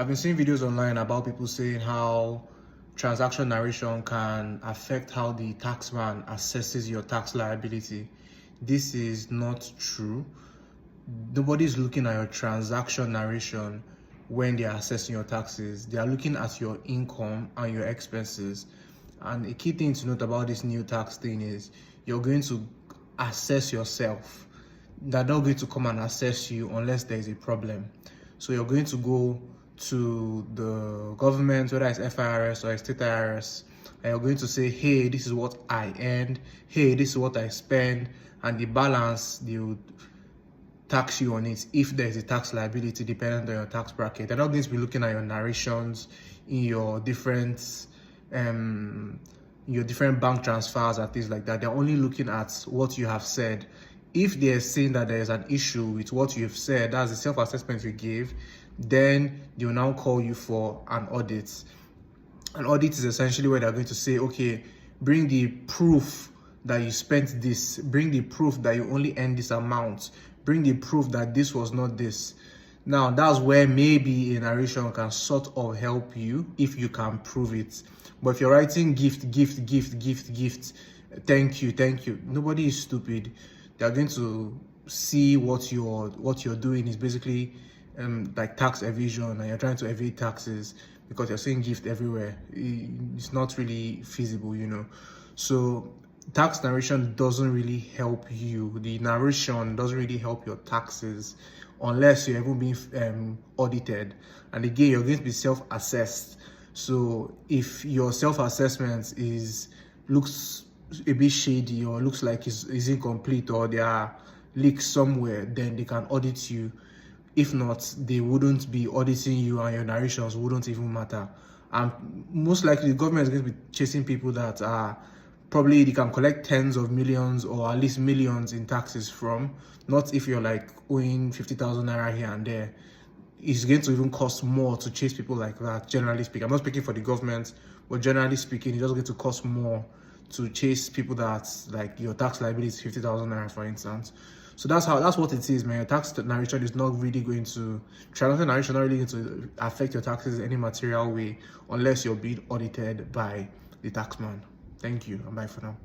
I've been seeing videos online about people saying how transaction narration can affect how the taxman assesses your tax liability. This is not true. Nobody's looking at your transaction narration when they are assessing your taxes. They are looking at your income and your expenses. And a key thing to note about this new tax thing is you're going to assess yourself. They're not going to come and assess you unless there is a problem. So you're going to go to the government, whether it's FIRS or state IRS, and you're going to say, hey, this is what I earned, hey, this is what I spend, and the balance, they would tax you on it if there is a tax liability dependent on your tax bracket. They're not going to be looking at your narrations in your different bank transfers and things like that. They're only looking at what you have said. If they're saying that there is an issue with what you've said, that's the self-assessment you gave, then they'll now call you for an audit. An audit is essentially where they're going to say, okay, bring the proof that you spent this, bring the proof that you only earned this amount, bring the proof that this was not this. Now, that's where maybe a narration can sort of help you if you can prove it. But if you're writing gift, thank you, nobody is stupid. They're going to see what you're doing is basically like tax evasion, and you're trying to evade taxes because you're saying gift everywhere. It's not really feasible, So tax narration doesn't really help you. The narration doesn't really help your taxes unless you're even being audited. And again, you're going to be self-assessed. So if your self-assessment looks a bit shady or looks like it's incomplete or there are leaks somewhere, then they can audit you. If not, they wouldn't be auditing you and your narrations wouldn't even matter. And most likely the government is going to be chasing people that are probably they can collect tens of millions or at least millions in taxes from. Not if you're like owing 50,000 naira here and there. It's going to even cost more to chase people like that, generally speaking. I'm not speaking for the government, but generally speaking, it's just going to cost more to chase people that like your tax liability is 50,000 naira, for instance. So that's what it is, man. Your tax narration is not really going to, transaction narration not really going to affect your taxes in any material way unless you're being audited by the taxman. Thank you, and bye for now.